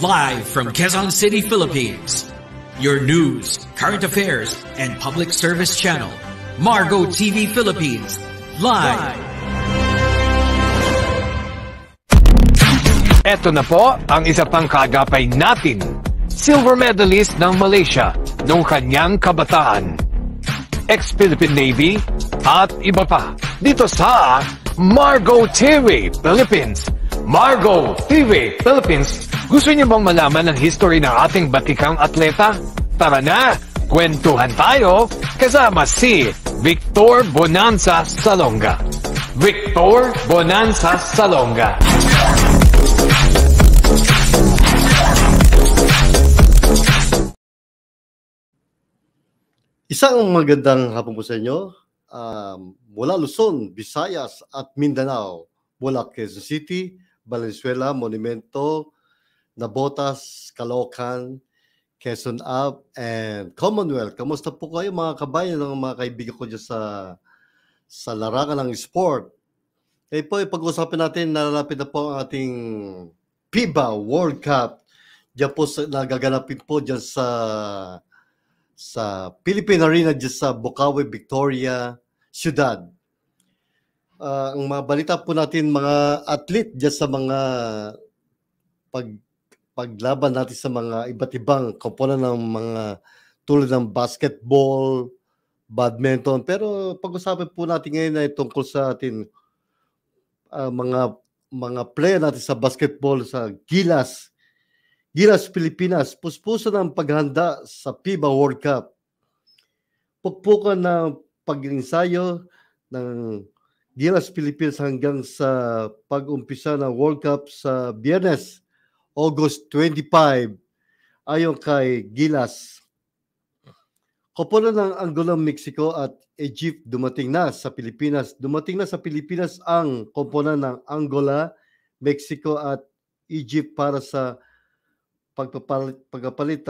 Live from Quezon City, Philippines. Your news, current affairs, and public service channel, Margo TV Philippines. Live. Eto na po ang isa pang kaagapay natin. Silver medalist ng Malaysia noong kanyang kabataan. Ex-Philippine Navy at iba pa. Dito sa Margo TV Philippines. Margo TV Philippines. Gusto niyo bang malaman ang history ng ating batikang atleta? Tara na, kwentuhan tayo kasama si Victor Bonanza Salonga. Victor Bonanza Salonga. Isang magandang hapon po sa inyo. Mula Luzon, Visayas at Mindanao, mula Quezon City, Valenzuela, Monumento, Navotas, Caloocan, Quezon Ave, and Commonwealth. Kamusta po kayo mga kabayan ng mga kaibigan ko dyan sa larangan ng sport? Kaya po, pag-usapan natin, nalalapit na po ang ating FIBA World Cup. Diyan po nagaganapin po dyan sa Philippine Arena dyan sa Bukawi, Victoria, Ciudad. Ang mga balita po natin, mga athlete dyan sa mga paglaban natin sa mga iba't ibang komponen ng mga tulad ng basketball, badminton. Pero pag-usapan po natin ngayon ay tungkol sa atin mga player natin sa basketball sa Gilas Pilipinas, puspusan ng paghanda sa FIBA World Cup. Pukpukan ng pag-ensayo ng Gilas Pilipinas hanggang sa pag-umpisa ng World Cup sa Biyernes, August 25, ayon kay Gilas. Koponan ng Angola, Mexico at Egypt dumating na sa Pilipinas. Dumating na sa Pilipinas ang koponan ng Angola, Mexico at Egypt para sa pagpapalit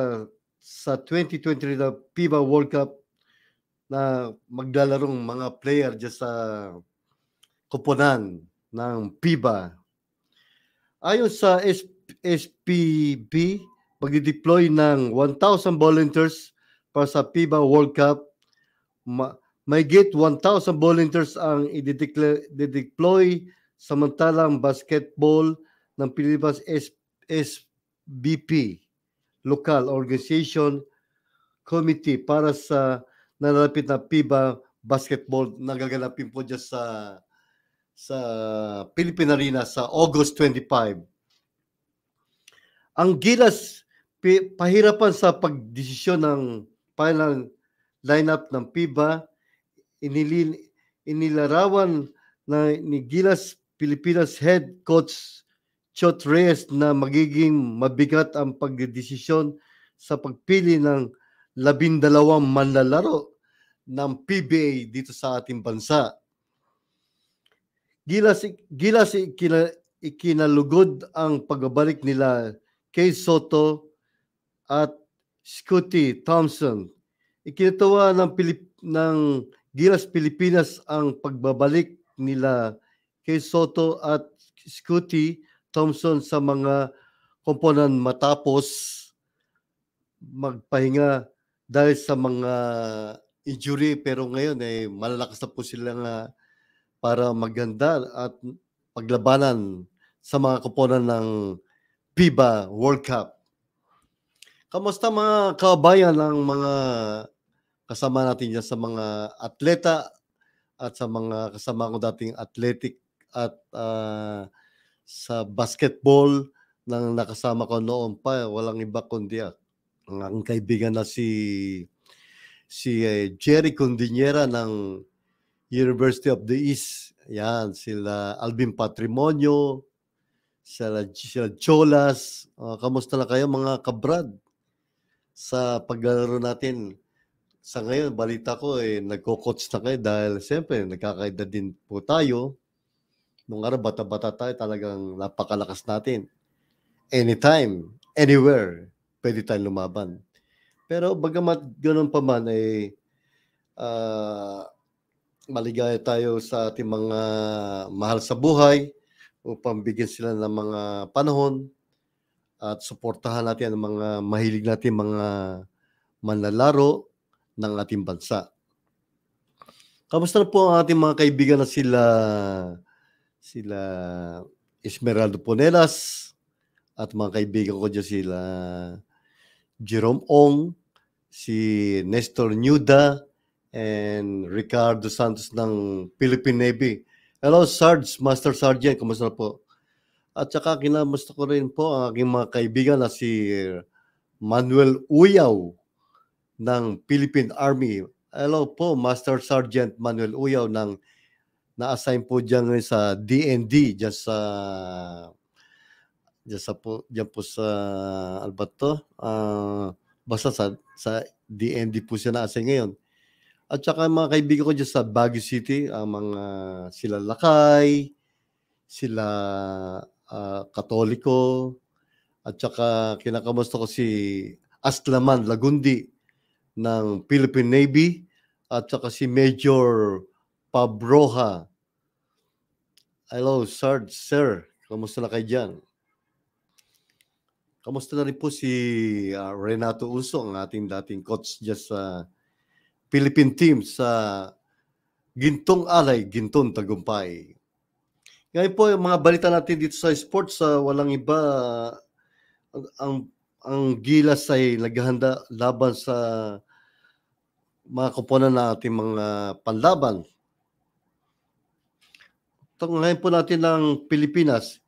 sa 2023 na FIBA World Cup na maglalarong mga player dyan sa koponan ng FIBA. Ayon sa SPB, mag-deploy ng 1,000 volunteers para sa FIBA World Cup. May 1,000 volunteers ang i-deploy, samantalang basketball ng Pilipinas SBP, Local Organization Committee para sa nalalapit na FIBA basketball na gaganapin po dyan sa Philippine Arena sa August 25. Ang Gilas pahirapan sa pagdesisyon ng final lineup ng FIBA. Inilarawan ni Gilas Pilipinas head coach Chot Reyes na magiging mabigat ang pagdesisyon sa pagpili ng 12 manlalaro ng PBA dito sa ating bansa. Gilas ikinalugod ang pagbabalik nila kay Soto at Scotty Thompson. Ikinatawa ng Gilas Pilipinas ang pagbabalik nila kay Soto at Scotty Thompson sa mga komponan matapos magpahinga dahil sa mga injury, pero ngayon ay malalakas na po sila nga para maganda at paglabanan sa mga komponan ng FIBA World Cup. Kamusta mga kabayan ng mga kasama natin dyan sa mga atleta at sa mga kasama ko dating athletic at sa basketball nang nakasama ko noon pa, walang iba kundi ang aking kaibigan na si Jerry Condinera ng University of the East. Yan, sila Alvin Patrimonio, sila Cholas. Kamusta na kayo mga kabrad sa paglalaro natin? Sa ngayon, balita ko nagko-coach na kayo dahil siyempre nagkakaedad din po tayo. Nung araw, bata-bata tayo, talagang napakalakas natin. Anytime, anywhere, pwede tayong lumaban. Pero bagamat ganoon pa man, maligaya tayo sa ating mga mahal sa buhay upang bigyan sila ng mga panahon at suportahan natin ang mga mahilig natin mga manlalaro ng ating bansa. Kamusta na po ang ating mga kaibigan na sila Esmeraldo Ponelas at mga kaibigan ko dyan sila Jerome Ong, si Nestor Nuda, and Ricardo Santos ng Philippine Navy. Hello, Sarge, Master Sergeant, kamusta na po? At saka kinamusta ko rin po ang aking mga kaibigan na si Manuel Uyaw ng Philippine Army. Hello po, Master Sergeant Manuel Uyaw ng na-assign po dyan ngayon sa DND, dyan po sa Albato. Basta sa DND po siya na-assign ngayon. At saka mga kaibigan ko dyan sa Baguio City, ang mga sila Lakay, sila Katoliko, at saka kinakamusta ko si Aslaman Lagundi ng Philippine Navy, at saka si Major Pabroha. Hello, Sir. Kamusta na kayo dyan? Kamusta na rin po si Renato Uso, ang ating dating coach dyan sa Philippine team sa Gintong Alay, Gintong Tagumpay. Ngayon po, yung mga balita natin dito sa sports, walang iba, ang Gilas ay naghahanda laban sa mga koponan na ating mga panlaban. Ngayon po natin ng Pilipinas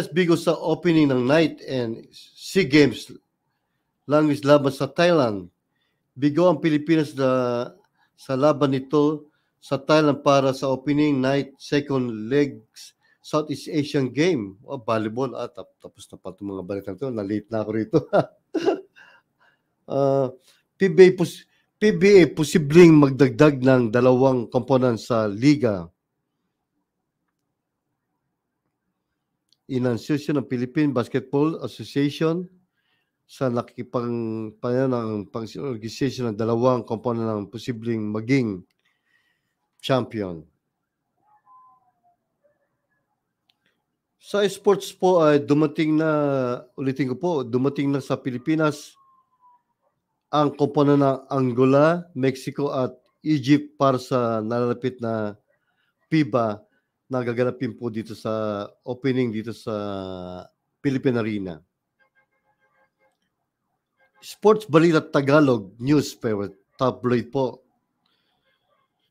bigo sa opening ng night and SEA Games language laban sa Thailand. Bigo ang Pilipinas sa laban nito sa Thailand para sa opening night second legs Southeast Asian Game. Volleyball. Tapos na pa itong mga balita ito. Na-late na ako rito. PBA posibleng magdagdag ng 2 komponan sa liga. Inansisyon ng Philippine Basketball Association sa nakikipag-ng pang-organisasyon ng 2 komponan ng posibleng maging champion. Sa sports po ay dumating na sa Pilipinas ang komponan ng Angola, Mexico at Egypt para sa nalalapit na FIBA na gaganapin po dito sa opening dito sa Philippine Arena. Sports Balita Tagalog Newspaper tabloid po.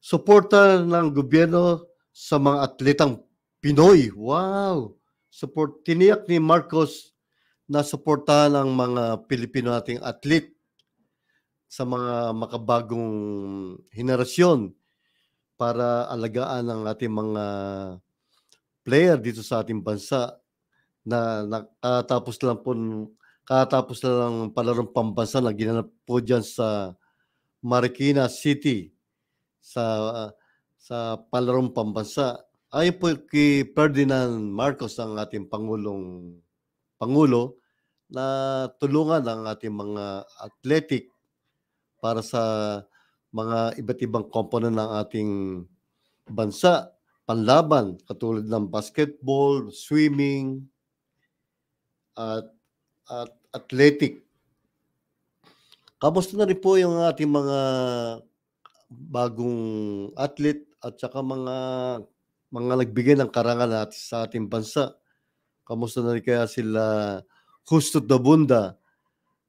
Suporta ng gobyerno sa mga atletang Pinoy. Wow! Tiniyak ni Marcos na suportahan ang mga Pilipino nating atlet sa mga makabagong henerasyon para alagaan ang ating mga player dito sa ating bansa na nakatapos na lang palarong pambansa na ginanap po dyan sa Marikina City sa palarong pambansa. Ayon po kay Ferdinand Marcos, ang ating Pangulo, na tulungan ang ating mga athletic para sa mga iba't ibang komponen ng ating bansa, panlaban, katulad ng basketball, swimming, at athletic. Kamusta na rin po yung ating mga bagong athlete at saka mga nagbigay ng karangal natin sa ating bansa. Kamusta na rin kaya sila Justo Dabunda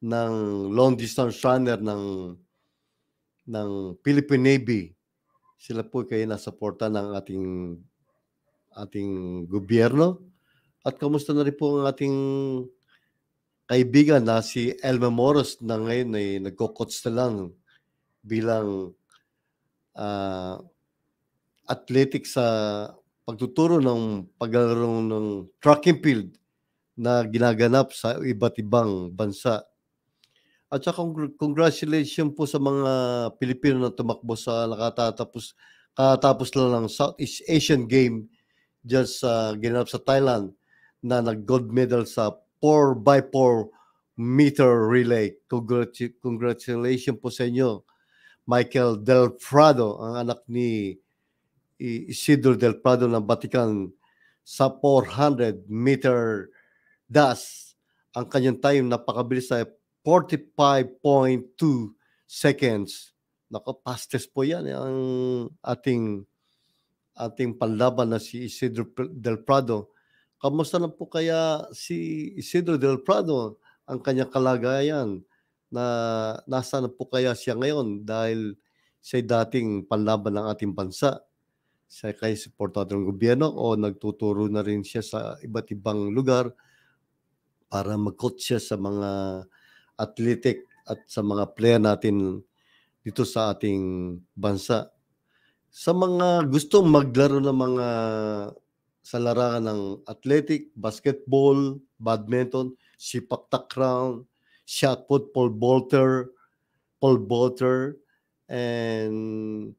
ng long distance runner ng Philippine Navy? Sila po kayo nasuporta ng ating gobyerno. At kamusta na rin po ang ating kaibigan na si Elma Moros na ngayon ay nagko-coach na lang bilang athletic sa pagtuturo ng paglalaro ng track and field na ginaganap sa iba't ibang bansa. At saka congratulations po sa mga Pilipino na tumakbo sa katapos lang ng Southeast Asian Game dyan sa ginanap sa Thailand na nag-gold medal sa 4x4 meter relay. Congratulations po sa inyo, Michael Del Prado, ang anak ni Isidro Del Prado ng Vatican sa 400 meter dash. ang kanyang time napakabilis ay 45.2 seconds. Nako, fastest po yan ang ating panlaban na si Isidro Del Prado. Kamusta na po kaya si Isidro Del Prado, ang kanyang kalagayan, na nasa na po kaya siya ngayon dahil siya dating panlaban ng ating bansa? Siya kay suportado ng gobyerno o nagtuturo na rin siya sa iba't ibang lugar para mag-coach siya sa mga athletic at sa mga player natin dito sa ating bansa. Sa mga gustong maglaro ng mga sa larangan ng athletic, basketball, badminton, sipak takraw, shot put, pole vaulter, and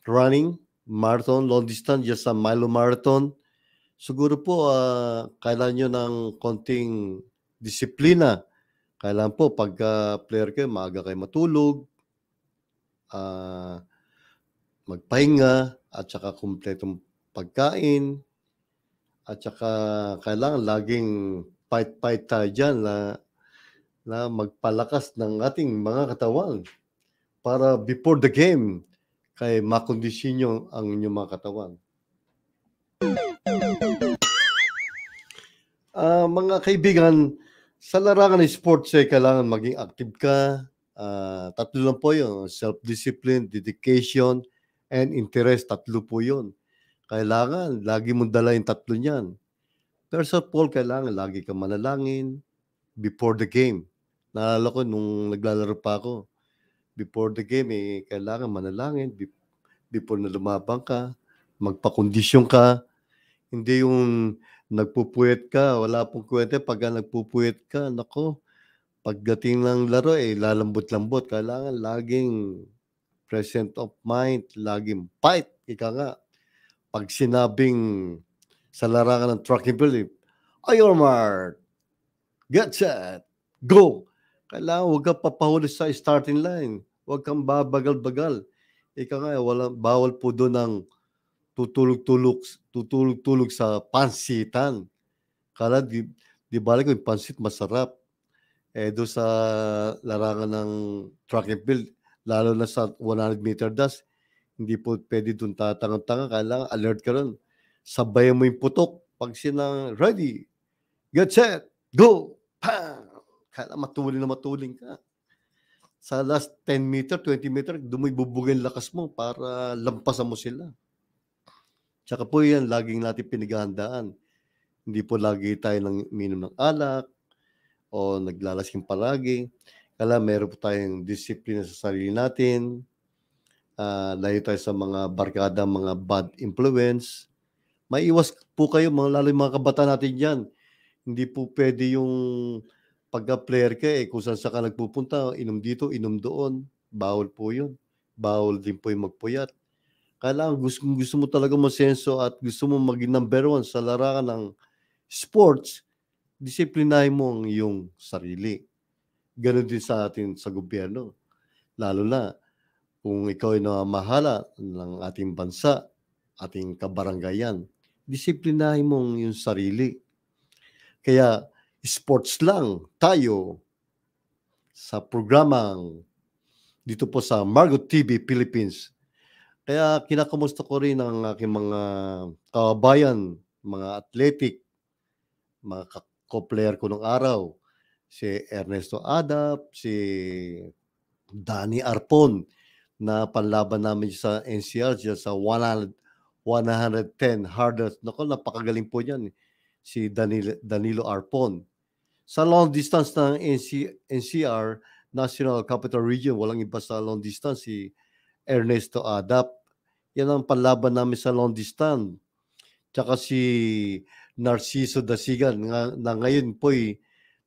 running, marathon, long distance, just sa mile marathon. Siguro po kailangan nyo ng konting disiplina. Kailangan po pagka player kayo, maaga kayo matulog, magpahinga, at saka kumpletong pagkain, at saka kailangan laging fight tayo dyan na magpalakas ng ating mga katawan para before the game kay makondisyon nyo ang inyong mga katawan. Mga kaibigan, sa larangan ng sports kailangan maging active ka. Tatlo lang po yun: self-discipline, dedication, and interest. Tatlo po yun. Kailangan lagi mong dala yung tatlo niyan. First of all, kailangan lagi kang manalangin before the game. Naalala ko nung naglalaro pa ako, before the game kailangan manalangin before na lumabang ka, magpakondisyon ka. Hindi yung nagpupuyat ka, wala pong kwenta. Pag nagpupuyat ka, nako, pagdating ng laro lalambot-lambot. Kailangan laging present of mind, laging fight. Ika nga, pag sinabing sa larangan ng track and field, your mark, get set, go. Kailangan huwag kang papahuli sa starting line. Huwag kang babagal-bagal. Ika nga, bawal po doon ng tutulog sa pansitan. Kala di balik ko yung pansit masarap. Doon sa larangan ng track and field, lalo na sa 100 meter dash, hindi po pwede doon tatanga-tanga. Kailangan alert ka rin. Sabayan mo yung putok. Pag sinang ready, get set, go, pang! Kailangan matuling ka. Sa last 10 meter, 20 meter, doon mo ibubugin lakas mo para lampasan mo sila. Tsaka po yan, laging natin pinaghahandaan. Hindi po lagi tayo minom ng alak o naglalasing palagi. Kaya meron po tayong disiplina sa sarili natin. Layo tayo sa mga barkada, mga bad influence. Maiwas po kayo, lalo yung mga kabataan natin dyan. Hindi po pwede yung pagka-player ka, kung saan ka nagpupunta, inom dito, inom doon. Bawal po yun. Bawal din po yung magpuyat. Kailangan gusto mo talaga masenso at gusto mo maging number 1 sa larangan ng sports, disiplinahin mo ang iyong sarili. Ganon din sa atin sa gobyerno. Lalo na kung ikaw ay namamahala ng ating bansa, ating kabarangayan, disiplinahin mo ang iyong sarili. Kaya sports lang tayo sa programang dito po sa Margo TV Philippines. Kaya kinakamusta ko rin ang aking mga kabayan, mga athletic, mga ko-player ko nung araw. Si Ernesto Adap, si Danny Arpon, na panlaban namin sa NCR sa 110 hardest. Naku, napakagaling po niyan. Si Danilo Arpon. Sa long distance ng NCR, National Capital Region, walang iba sa long distance, si Ernesto Adap. Yan ang panlaban namin sa long distance. Tsaka si Narciso Dasigan na ngayon po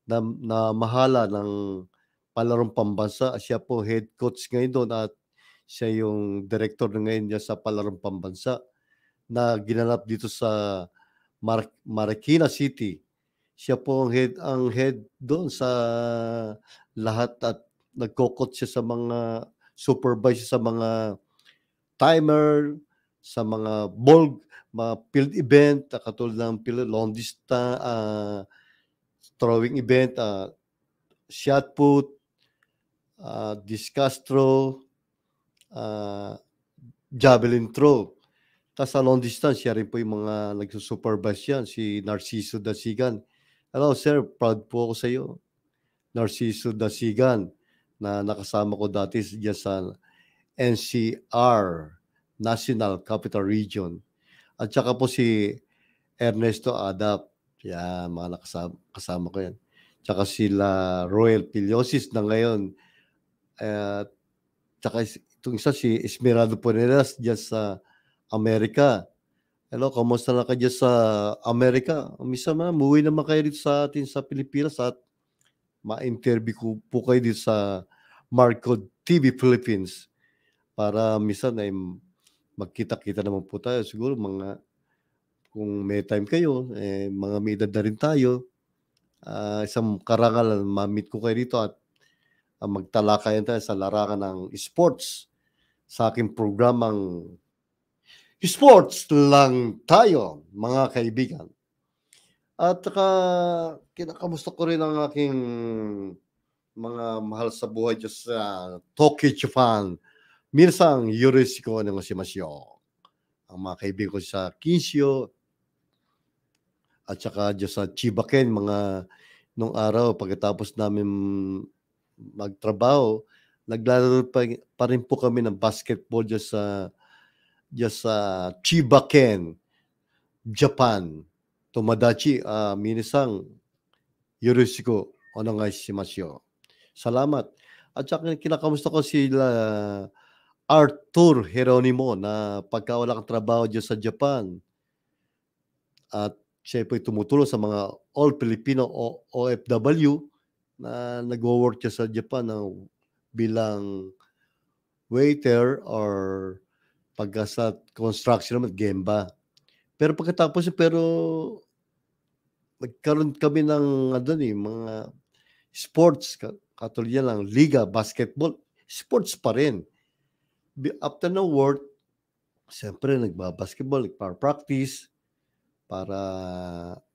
na mahala ng palarong pambansa. Siya po head coach ngayon doon at siya yung director na ngayon niya sa palarong pambansa na ginanap dito sa Marikina City. Siya po ang head doon sa lahat at nagko-coach siya sa mga supervise sa mga timer, sa mga mga field event, katulad ng long distance, throwing event, shot put, discus throw, javelin throw. Tapos sa long distance, siya rin po yung mga nagsusupervise yan, si Narciso Dasigan. Hello sir, proud po ako sa iyo. Narciso Dasigan, na nakasama ko dati diyan sa NCR, National Capital Region. At saka po si Ernesto Adap, yan, mga kasama ko yan. Tsaka sila Royal Piliosis na ngayon. Tsaka itong isa si Esmeraldo Poneras diyan sa Amerika. Hello, kamusta na kayo sa Amerika? Misa muwi naman kayo dito sa atin sa Pilipinas at ma-interview ko po kayo dito sa Marco TV Philippines para minsan ay magkita-kita naman po tayo. Siguro kung may time kayo, mga may edad na rin tayo, isang karangalan, ma-meet ko kayo dito at magtalakayan tayo sa larangan ng sports sa aking programang Sports Lang Tayo, mga kaibigan. At kinakamusta ko rin ang aking mga mahal sa buhay dyan sa Tokyo, Japan. Minsan, Yoroshiku onegaishimasu. Ang mga kaibigan ko sa Kinsyo at saka dyan sa Chibaken, nung araw, pagkatapos namin magtrabaho, naglalaro pa rin po kami ng basketball dyan sa Chibaken, Japan. Tomadachi, minsan, Yoroshiku onegaishimasu. Salamat. At saka kinakamusta ko sila Arthur Geronimo na pagka wala kang trabaho dyan sa Japan. At siya po tumutulong sa mga all Filipino OFW na nag-work dyan sa Japan bilang waiter or pagka sa construction naman, gemba. Pero pagkatapos, nagkaroon kami ng mga sports, katulad lang, liga, basketball, sports pa rin. After ng work, siyempre nagbabasketball, nagpa-practice para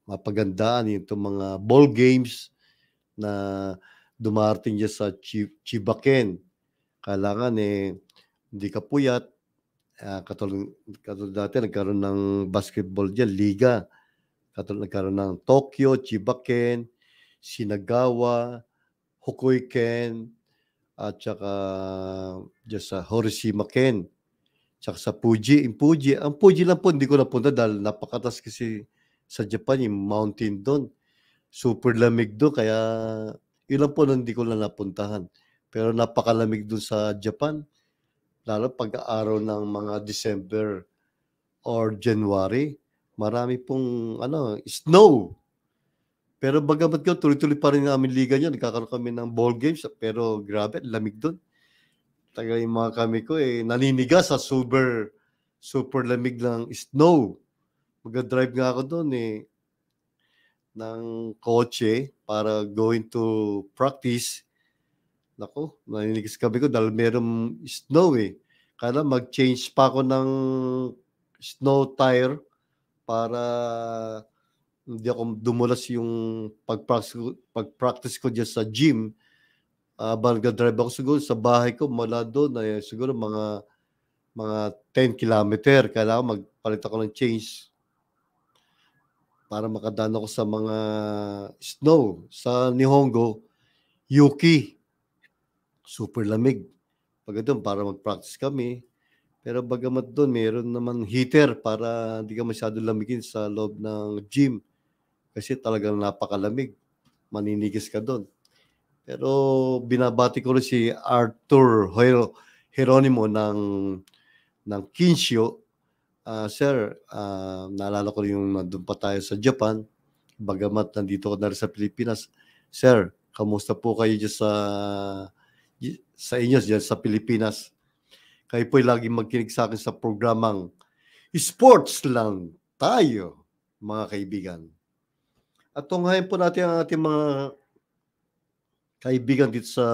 mapagandaan itong mga ball games na dumarating dyan sa Chibaken. Kailangan hindi ka puyat. Katulad dati, nagkaroon ng basketball dyan, liga. Katulad nagkaroon ng Tokyo, Chibaken, Shinagawa, Hokuiken, at saka dyan sa Hiroshima-ken, tsaka sa Fuji. Ang Fuji lang po, hindi ko napunta dahil napakatas kasi sa Japan, yung mountain doon. Super lamig doon, kaya yun lang po na hindi ko lang napuntahan. Pero napakalamig doon sa Japan, lalo pag-araw ng mga December or January, marami pong snow. Pero bagamat ko, tuloy-tuloy pa rin namin liga niya. Nagkakaroon kami ng ball games. Pero grabe, lamig doon. Taga yung mga kami ko, naninigas sa super lamig ng snow. Mag-drive nga ako doon ng kotse para going to practice. Nako, naninigas kami ko dahil merong snow Kaya mag-change pa ako ng snow tire para hindi ako dumulas yung pag-practice ko dyan sa gym. Nag-drive ako siguro sa bahay ko mula doon siguro mga 10 kilometer. Kailangan magpalit ako ng change para makadaan ako sa mga snow. Sa Nihongo, Yuki. Super lamig. Pag doon, para mag-practice kami. Pero bagamat doon, mayroon naman heater para hindi ka masyado lamigin sa loob ng gym. Kasi talagang napakalamig. Maninigis ka doon. Pero binabati ko rin si Arthur Geronimo ng Kinsyo. Sir, naalala ko yung nandun pa tayo sa Japan. Bagamat nandito ko na rin sa Pilipinas. Sir, kamusta po kayo dyan sa inyo dyan sa Pilipinas? Kayo po'y laging magkinig sa akin sa programang Sports Lang Tayo, mga kaibigan. At tunghayin po natin ang ating mga kaibigan dito sa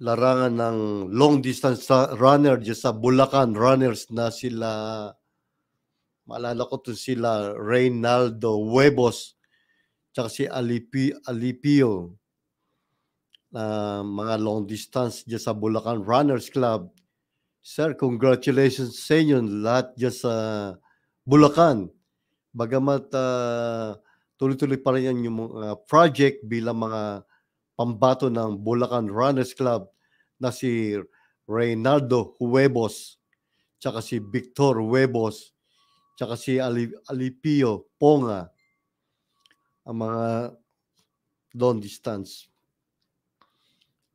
larangan ng long distance runner dyan sa Bulacan runners na sila Maalala ko to sila Reynaldo Huevos tsaka si Alipio na mga long distance dyan sa Bulacan Runners Club. Sir, congratulations sa inyo lahat dyan sa Bulacan. Bagamat tuloy-tuloy pa rin yung project bilang mga pambato ng Bulacan Runners Club na si Reynaldo Huevos, tsaka si Victor Huevos, tsaka si Alipio Ponga, ang mga long distance.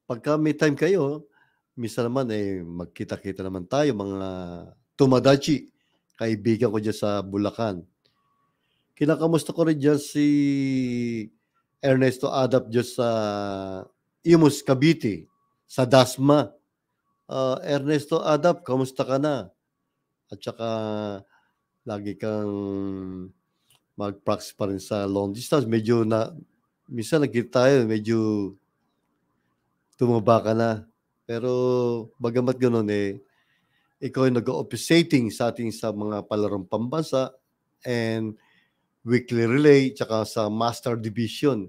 Pagka may time kayo, minsan naman magkita-kita naman tayo, mga Tumadachi, kaibigan ko dyan sa Bulacan. Kinakamusta ko rin dyan si Ernesto Adap dyan sa Imus, Cavite, sa Dasma. Ernesto Adap, kamusta ka na? At saka lagi kang mag-practice pa rin sa long distance. Medyo minsan nagkita tayo, medyo tumaba ka na. Pero bagamat ganoon ikaw ay nag-officiating sa ating sa mga palarong pambansa and weekly relay tsaka sa master division.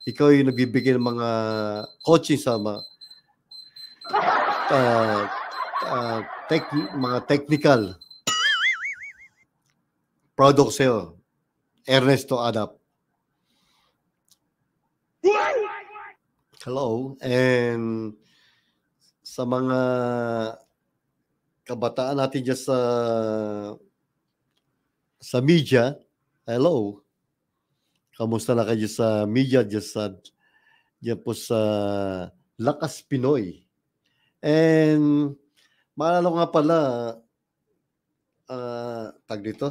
Ikaw ay nagbibigay ng mga coaching sa mga mga technical. Proud ako sa'yo, Ernesto Adap. Hello, and sa mga kabataan natin dyan sa media, hello. Kamusta na kayo sa media dyan po sa Lakas Pinoy? And maalala ko nga pala, tag dito.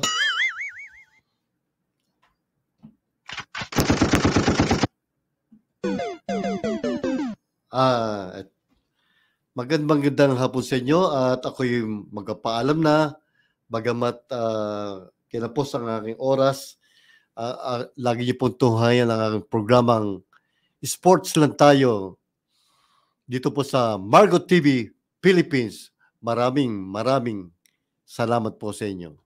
Magandang hapon sa inyo at ako'y magpapaalam na bagamat kinapos ang aking oras. Lagi niyo pong tunghayan ang aking programang Sports Lang Tayo dito po sa Margo TV Philippines. Maraming salamat po sa inyo.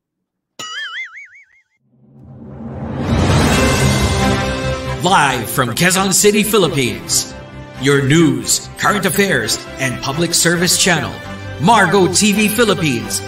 Live from Quezon City, Philippines. Your news, current affairs, and public service channel, Margo TV Philippines,